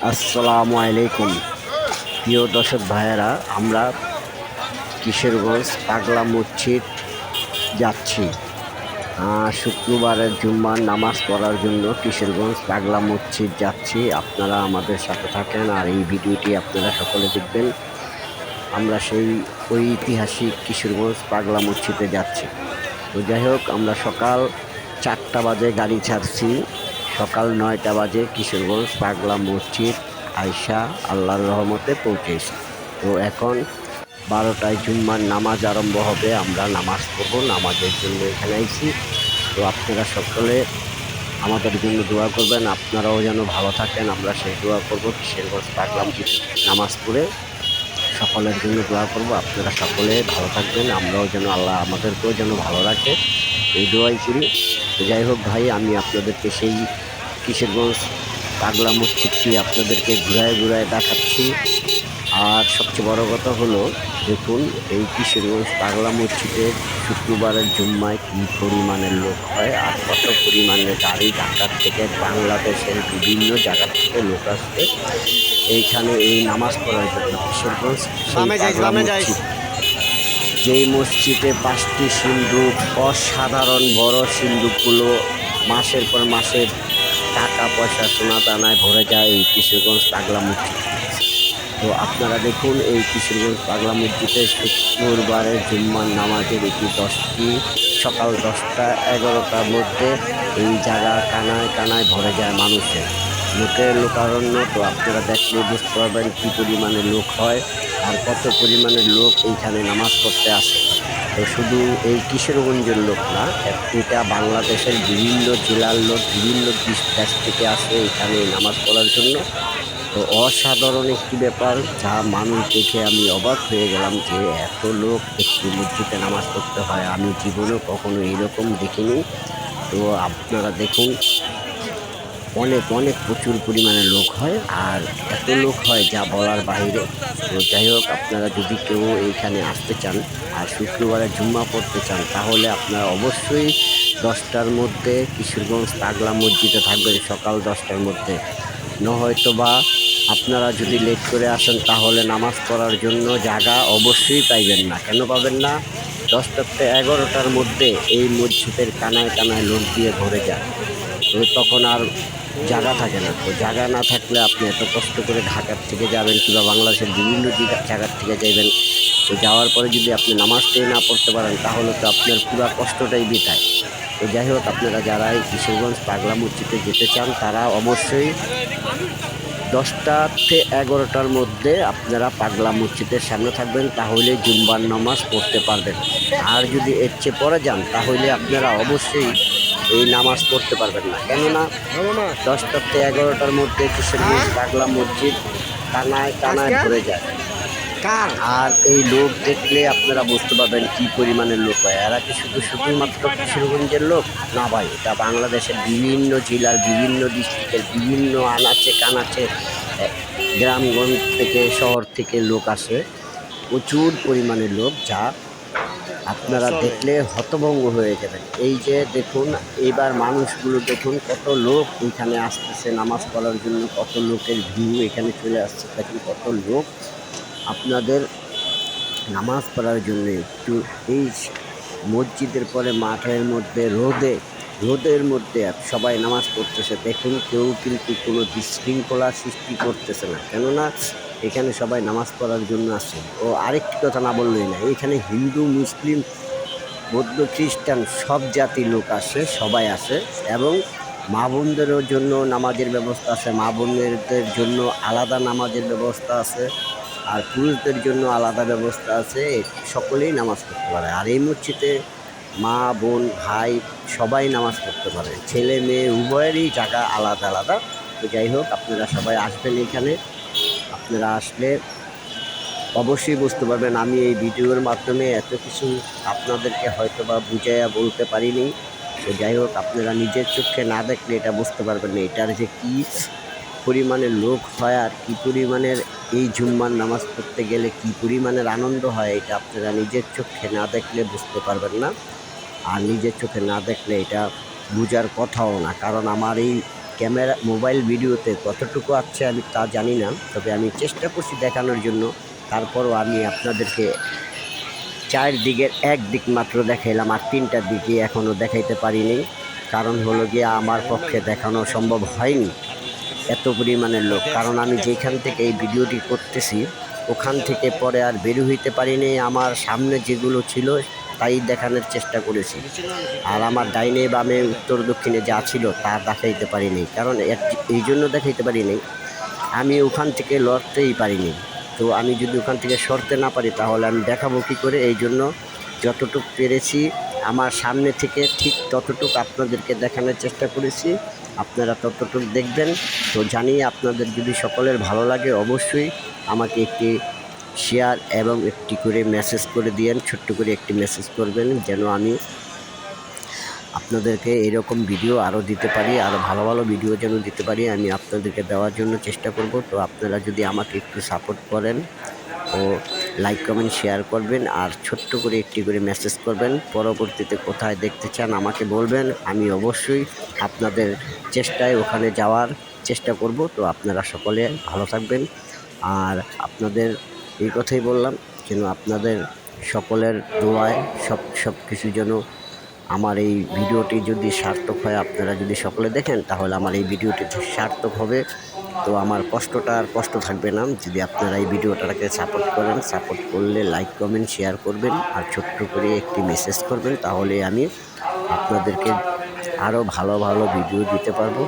আসসালামু আলাইকুম প্রিয় দর্শক ভাইয়েরা, আমরা কিশোরগঞ্জ পাগলা মসজিদ যাচ্ছি। শুক্রবারের জুম্মার নামাজ পড়ার জন্য কিশোরগঞ্জ পাগলা মসজিদ যাচ্ছি। আপনারা আমাদের সাথে থাকেন আর এই ভিডিওটি আপনারা সকলে দেখবেন। আমরা সেই ঐতিহাসিক কিশোরগঞ্জ পাগলা মসজিদে যাচ্ছি। তো যাই হোক, আমরা সকাল 4টা বাজে গাড়ি ছাড়ছি। সকাল 9টা বাজে কিশোরগঞ্জ পাগলা মসজিদ আয়শা আল্লাহর রহমতে পৌঁছেছি। তো এখন 12টায় জুম্মার নামাজ আরম্ভ হবে। আমরা নামাজ পড়ব, নামাজের জন্য এখানে আইছি। তো আপনারা সকলে আমাদের জন্য দোয়া করবেন, আপনারাও যেন ভালো থাকেন, আমরা সেই দোয়া করব। কিশোরগঞ্জ পাগলা মসজিদ নামাজ পড়ে সকলের জন্য দোয়া করব। আপনারা সকলে ভালো থাকবেন, আমরাও যেন আল্লাহ আমাদেরকেও যেন ভালো রাখে, এই দোয়াই করি। তো যাই হোক ভাই, আমি আপনাদেরকে সেই কিশোরগঞ্জ পাগলা মসজিদটি আপনাদেরকে ঘুরায় ঘুরায় দেখাচ্ছি। আর সবচেয়ে বড় কথা হলো, দেখুন এই কিশোরগঞ্জ পাগলা মসজিদে শুক্রবারের জুম্মায় কী পরিমাণের লোক হয় আর কত পরিমাণের গাড়ি ঢাকার থেকে বাংলাদেশের বিভিন্ন জায়গা থেকে লোক আসছে এইখানে এই নামাজ পড়ার জন্য। কিশোরগঞ্জ সেই পাগলা মসজিদ, যেই মসজিদে 5টি সিন্দুক, অসাধারণ বড় সিন্দুকগুলো মাসের পর মাসের টাকা পয়সা সোনা দানায় ভরে যায় এই কিশোরগঞ্জ পাগলা মসজিদ। তো আপনারা দেখুন এই কিশোরগঞ্জ পাগলা মসজিদে শুক্রবারের জুম্মার নামাজের এটি সকাল 10টা 11টার মধ্যে এই জায়গা কানায় কানায় ভরে যায় মানুষের, লোকের লোকারণ্য। তো আপনারা দেখলে বুঝতে পারবেন কী পরিমাণে লোক হয় আর কত পরিমাণে লোক এইখানে নামাজ পড়তে আসে। তো শুধু এই কিশোরগঞ্জের লোক না, এটা বাংলাদেশের বিভিন্ন জেলার লোক, বিভিন্ন দেশ থেকে আসে এখানে নামাজ পড়ার জন্য। তো অসাধারণ একটি ব্যাপার, যা মানুষ দেখে আমি অবাক হয়ে গেলাম যে এত লোক একটি মসজিদে নামাজ পড়তে হয়, আমি জীবনেও কখনো এইরকম দেখিনি। তো আপনারা দেখুন, অনেক অনেক প্রচুর পরিমাণে লোক হয় আর এত লোক হয় যা বলার বাইরে। তো যাই হোক, আপনারা যদি কেউ এইখানে আসতে চান আর শুক্রবারে জুম্মা পড়তে চান, তাহলে আপনারা অবশ্যই 10টার মধ্যে কিশোরগঞ্জ পাগলা মসজিদে থাকবেন, সকাল 10টার মধ্যে। হয়তো বা আপনারা যদি লেট করে আসেন তাহলে নামাজ পড়ার জন্য জায়গা অবশ্যই পাইবেন না। কেন পাবেন না? 10টা থেকে 11টার মধ্যে এই মসজিদের কানায় কানায় লোক দিয়ে ভরে যায়। তো তখন আর জায়গা থাকে না। তো জায়গা না থাকলে আপনি এত কষ্ট করে ঢাকার থেকে যাবেন কিংবা বাংলাদেশের বিভিন্ন জায়গার থেকে যাবেন, তো যাওয়ার পরে যদি আপনি নামাজটাই না পড়তে পারেন তাহলে তো আপনার পুরো কষ্টটাই বৃথায়। তো যাই হোক, আপনারা যারা এই কিশোরগঞ্জ পাগলা মসজিদে যেতে চান তারা অবশ্যই 10টা থেকে 11টার মধ্যে আপনারা পাগলা মসজিদের সামনে থাকবেন, তাহলে জুম্মার নামাজ পড়তে পারবেন। আর যদি এর চেয়ে পরে যান তাহলে আপনারা অবশ্যই এই নামাজ পড়তে পারবেন না। কেননা 10টা থেকে 11টার মধ্যে কিশোরগঞ্জ পাগলা মসজিদ কানায় কানায় ভরে যায়। আর এই লোক দেখলে আপনারা বুঝতে পারবেন কী পরিমাণের লোক হয়। এরা কি শুধুমাত্র কিশোরগঞ্জের লোক না ভাই, এটা বাংলাদেশের বিভিন্ন জেলার, বিভিন্ন ডিস্ট্রিক্টের, বিভিন্ন আনাচে কানাচে, গ্রামগঞ্জ থেকে, শহর থেকে লোক আসে, প্রচুর পরিমাণে লোক, যা আপনারা দেখলে হতভম্ব হয়ে যাবেন। এই যে দেখুন, এইবার মানুষগুলো দেখুন, কত লোক এখানে আসতেছে নামাজ পড়ার জন্য, কত লোকের ভিড় এখানে চলে আসছে। দেখুন কত লোক আপনাদের নামাজ পড়ার জন্য একটু এই মসজিদের পরে মাঠের মধ্যে রোদের মধ্যে সবাই নামাজ পড়তেছে। দেখুন কেউ কিন্তু কোনো বিশৃঙ্খলা সৃষ্টি করতেছে না, কেননা এখানে সবাই নামাজ পড়ার জন্য আসে। ও আরেকটি কথা না বললেই না, এখানে হিন্দু, মুসলিম, বৌদ্ধ, খ্রিস্টান সব জাতির লোক আসে, সবাই আসে। এবং মা বোনদেরও জন্য নামাজের ব্যবস্থা আছে, মা বোনদের জন্য আলাদা নামাজের ব্যবস্থা আছে, আর পুরুষদের জন্য আলাদা ব্যবস্থা আছে। সকলেই নামাজ পড়তে পারে। আর এই মসজিদে মা বোন ভাই সবাই নামাজ পড়তে পারে, ছেলে মেয়ে উভয়েরই জায়গা আলাদা আলাদা। তো যাই হোক, আপনারা সবাই আসবেন এখানে। আপনারা আসলে অবশ্যই বুঝতে পারবেন, আমি এই ভিডিওর মাধ্যমে এত কিছু আপনাদেরকে হয়তো বা বুঝাইয়া বলতে পারিনি। তো যাই হোক, আপনারা নিজের চোখে না দেখলে এটা বুঝতে পারবেন না এটার যে কী পরিমাণের লোক হয় আর কী পরিমাণের এই জুম্মার নামাজ পড়তে গেলে কী পরিমাণের আনন্দ হয়, এটা আপনারা নিজের চোখে না দেখলে বুঝতে পারবেন না। আর নিজের চোখে না দেখলে এটা বোঝার কথাও না, কারণ আমার এই ক্যামেরা মোবাইল ভিডিওতে কতটুকু আছে আমি তা জানি না, তবে আমি চেষ্টা করছি দেখানোর জন্য। তারপরও আমি আপনাদেরকে চারদিকের এক দিক মাত্র দেখাইলাম, আর তিনটার দিকে এখনও দেখাইতে পারিনি। কারণ হলো গিয়ে আমার পক্ষে দেখানো সম্ভব হয়নি, এত পরিমাণের লোক। কারণ আমি যেখান থেকে এই ভিডিওটি করতেছি ওখান থেকে পরে আর বের হইতে পারিনি। আমার সামনে যেগুলো ছিল তাই দেখানোর চেষ্টা করেছি, আর আমার ডাইনে বামে উত্তর দক্ষিণে যা ছিল তা দেখাইতে পারিনি। কারণ এই জন্য দেখাইতে পারিনি, আমি ওখান থেকে লড়তেই পারিনি। তো আমি যদি ওখান থেকে সরতে না পারি তাহলে আমি দেখাবো কী করে। এই জন্য যতটুকু পেরেছি আমার সামনে থেকে ঠিক ততটুকু আপনাদেরকে দেখানোর চেষ্টা করেছি, আপনারা ততটুকু দেখবেন। তো জানি আপনাদের যদি সকলের ভালো লাগে অবশ্যই আমাকে একটি শেয়ার এবং একটি করে মেসেজ করে দিয়েন, ছোট্ট করে একটি মেসেজ করবেন, যেন আমি আপনাদেরকে এরকম ভিডিও আরও দিতে পারি, আরও ভালো ভালো ভিডিও যেন দিতে পারি, আমি আপনাদেরকে দেওয়ার জন্য চেষ্টা করব। তো আপনারা যদি আমাকে একটু সাপোর্ট করেন ও লাইক কমেন্ট শেয়ার করবেন, আর ছোট্ট করে একটি করে মেসেজ করবেন। পরবর্তীতে কোথায় দেখতে চান আমাকে বলবেন, আমি অবশ্যই আপনাদের চেষ্টায় ওখানে যাওয়ার চেষ্টা করব। তো আপনারা সকলে ভালো থাকবেন, আর আপনাদের এই কথাই বললাম যেন আপনাদের সকলের দোয়ায় সব কিছু যেন আমার এই ভিডিওটি যদি সার্থক হয়, আপনারা যদি সকলে দেখেন তাহলে আমার এই ভিডিওটি সার্থক হবে। তো আমার কষ্টটা আর কষ্ট থাকবে না যদি আপনারা এই ভিডিওটাকে সাপোর্ট করেন। সাপোর্ট করলে লাইক কমেন্ট শেয়ার করবেন আর ছোট্ট করে একটি মেসেজ করবেন, তাহলে আমি আপনাদেরকে আরও ভালো ভালো ভিডিও দিতে পারবো।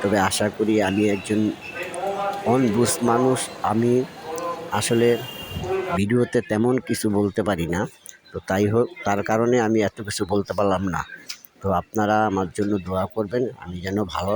তবে আশা করি আমি একজন অনবুঝ মানুষ, আমি আসলে ভিডিওতে তেমন কিছু বলতে পারি না। তো তাই হোক, তার কারণে আমি এত কিছু বলতে পারলাম না। তো আপনারা আমার জন্য দোয়া করবেন, আমি যেন ভালো